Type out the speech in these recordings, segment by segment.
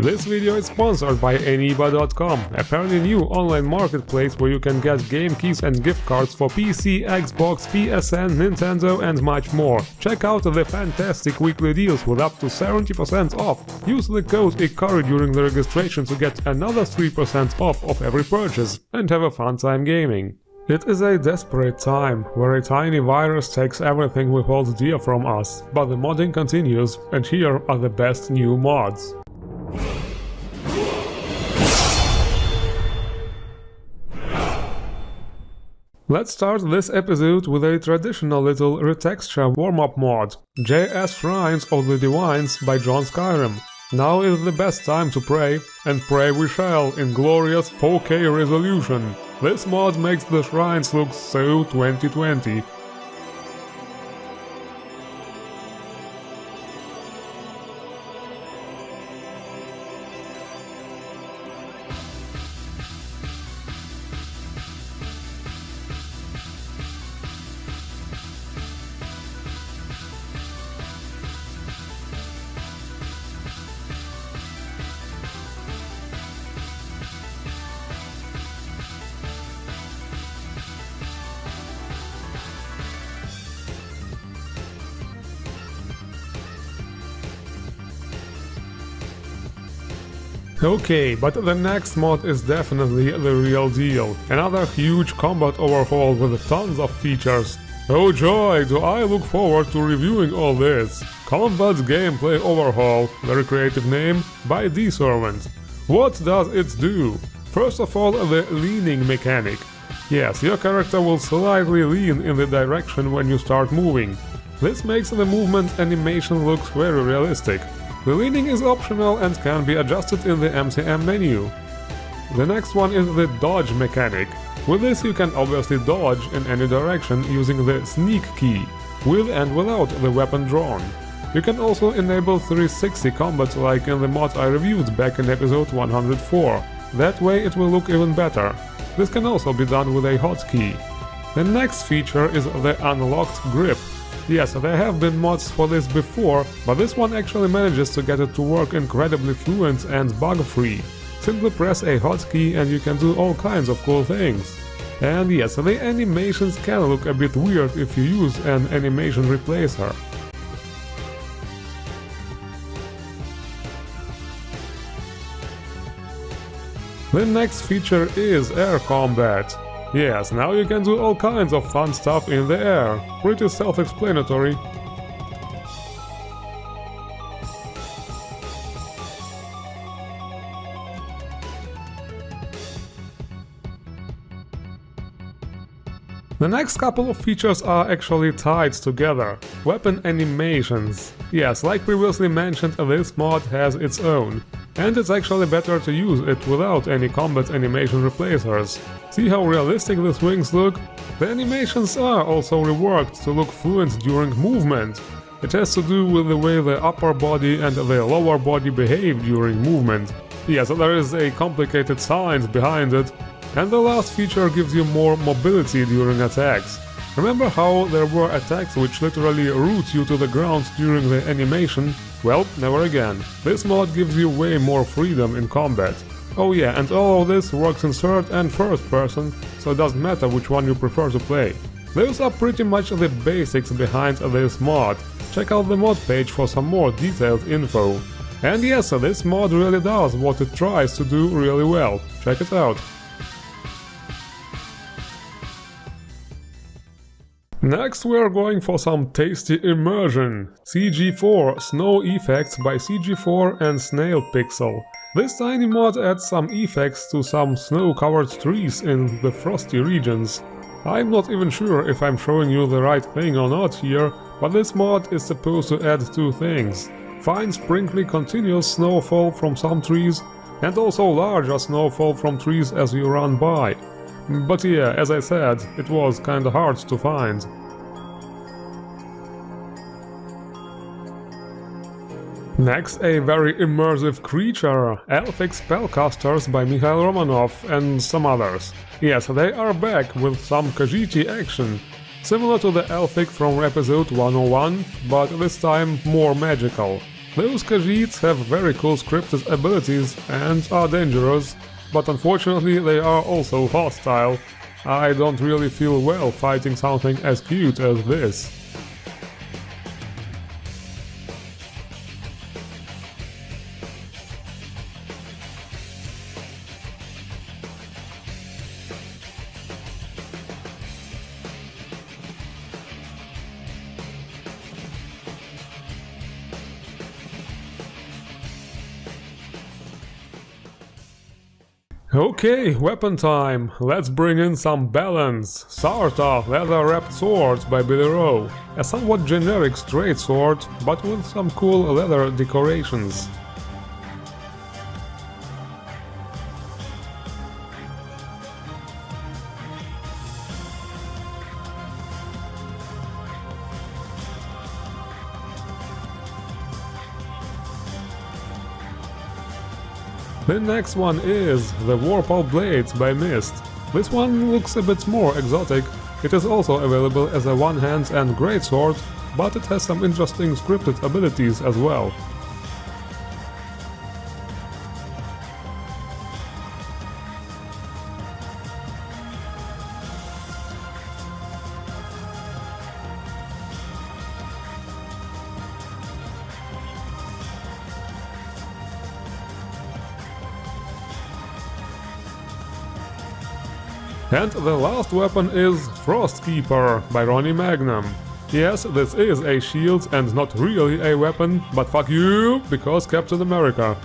This video is sponsored by Eniba.com, a fairly new online marketplace where you can get game keys and gift cards for PC, Xbox, PSN, Nintendo and much more. Check out the fantastic weekly deals with up to 70% off. Use the code Ikari during the registration to get another 3% off of every purchase and have a fun time gaming. It is a desperate time, where a tiny virus takes everything we hold dear from us, but the modding continues, and here are the best new mods. Let's start this episode with a traditional little retexture warm-up mod, JS Shrines of the Divines by John Skyrim. Now is the best time to pray, and pray we shall in glorious 4K resolution. This mod makes the shrines look so 2020. Okay, but the next mod is definitely the real deal. Another huge combat overhaul with tons of features. Oh joy, do I look forward to reviewing all this. Combat Gameplay Overhaul, very creative name, by D-Servant. What does it do? First of all, the leaning mechanic. Yes, your character will slightly lean in the direction when you start moving. This makes the movement animation look very realistic. The leaning is optional and can be adjusted in the MCM menu. The next one is the dodge mechanic. With this you can obviously dodge in any direction using the sneak key, with and without the weapon drawn. You can also enable 360 combat like in the mod I reviewed back in episode 104. That way it will look even better. This can also be done with a hotkey. The next feature is the unlocked grip. Yes, there have been mods for this before, but this one actually manages to get it to work incredibly fluent and bug-free. Simply press a hotkey and you can do all kinds of cool things. And yes, the animations can look a bit weird if you use an animation replacer. The next feature is air combat. Yes, now you can do all kinds of fun stuff in the air. Pretty self-explanatory. The next couple of features are actually tied together. Weapon animations. Yes, like previously mentioned, this mod has its own. And it's actually better to use it without any combat animation replacers. See how realistic the swings look? The animations are also reworked to look fluent during movement. It has to do with the way the upper body and the lower body behave during movement. Yes, there is a complicated science behind it. And the last feature gives you more mobility during attacks. Remember how there were attacks which literally root you to the ground during the animation? Well, never again. This mod gives you way more freedom in combat. Oh yeah, and all of this works in third and first person, so it doesn't matter which one you prefer to play. Those are pretty much the basics behind this mod. Check out the mod page for some more detailed info. And yes, this mod really does what it tries to do really well. Check it out. Next we are going for some tasty immersion. CG4 Snow Effects by CG4 and Snail Pixel. This tiny mod adds some effects to some snow-covered trees in the frosty regions. I'm not even sure if I'm showing you the right thing or not here, but this mod is supposed to add two things. Fine sprinkly continuous snowfall from some trees, and also larger snowfall from trees as you run by. But yeah, as I said, it was kinda hard to find. Next, a very immersive creature, Alfiq Spellcasters by Mihail and some others. Yes, they are back with some Khajiit action. Similar to the Alfiq from episode 101, but this time more magical. Those Khajiits have very cool scripted abilities and are dangerous, but unfortunately they are also hostile. I don't really feel well fighting something as cute as this. Okay, weapon time. Let's bring in some balance. Sarta, leather-wrapped swords by Billy Rowe. A somewhat generic straight sword, but with some cool leather decorations. The next one is the Vorpal Blade by Mist. This one looks a bit more exotic. It is also available as a one-hand and greatsword, but it has some interesting scripted abilities as well. And the last weapon is Frostkeeper by Ronnie Magnum. Yes, this is a shield and not really a weapon, but fuck you, because Captain America.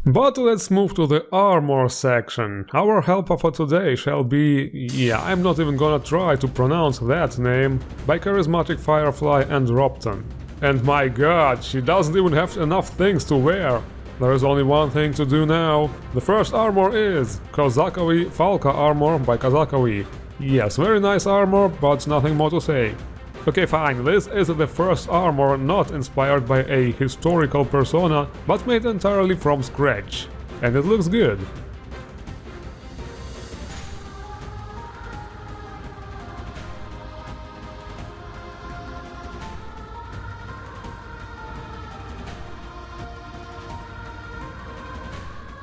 But let's move to the armor section. Our helper for today shall be... yeah, I'm not even gonna try to pronounce that name, by Charismatic Firefly and Ropton. And my god, she doesn't even have enough things to wear. There is only one thing to do now. The first armor is Kozakowy Falka armor by Kozakowy. Yes, very nice armor, but nothing more to say. Okay, fine, this is the first armor not inspired by a historical persona, but made entirely from scratch. And it looks good.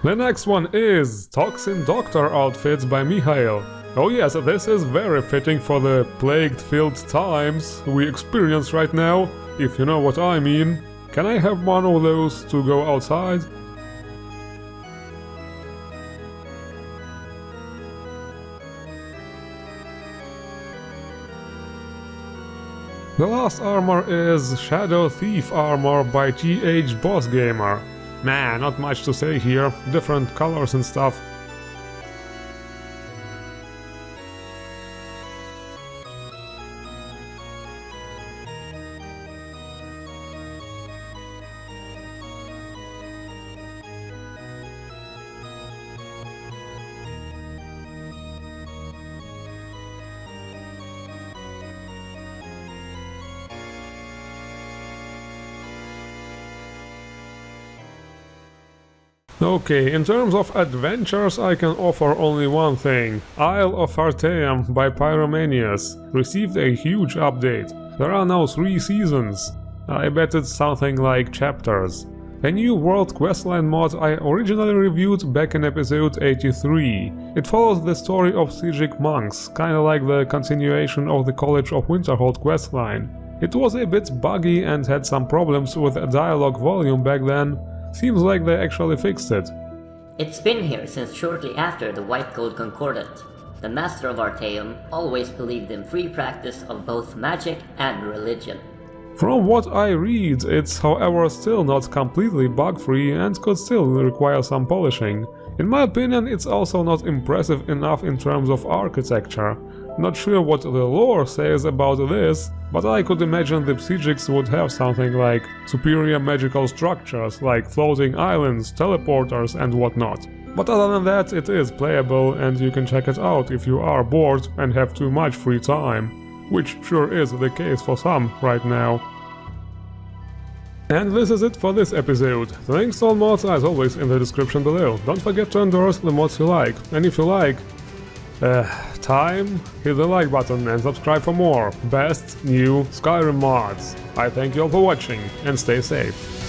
The next one is Toxin Doctor outfits by Mihail. Oh yes, this is very fitting for the plague-filled times we experience right now, if you know what I mean. Can I have one of those to go outside? The last armor is Shadow Thief armor by GH Boss Gamer. Nah, not much to say here, different colors and stuff. Okay, in terms of adventures I can offer only one thing. Isle of Artaeum by Pyromanius received a huge update. There are now 3 seasons. I bet it's something like chapters. A new world questline mod I originally reviewed back in episode 83. It follows the story of Sijic monks, kinda like the continuation of the College of Winterhold questline. It was a bit buggy and had some problems with the dialogue volume back then. Seems like they actually fixed it. It's been here since shortly after the White Gold Concordat. The Master of Artaeum always believed in free practice of both magic and religion. From what I read, it's however still not completely bug-free and could still require some polishing. In my opinion, it's also not impressive enough in terms of architecture. Not sure what the lore says about this, but I could imagine the Psychics would have something like superior magical structures, like floating islands, teleporters and whatnot. But other than that, it is playable and you can check it out if you are bored and have too much free time, which sure is the case for some right now. And this is it for this episode. The links to all mods are as always in the description below. Don't forget to endorse the mods you like, and if you like, time, hit the like button and subscribe for more best new Skyrim mods. I thank you all for watching and stay safe.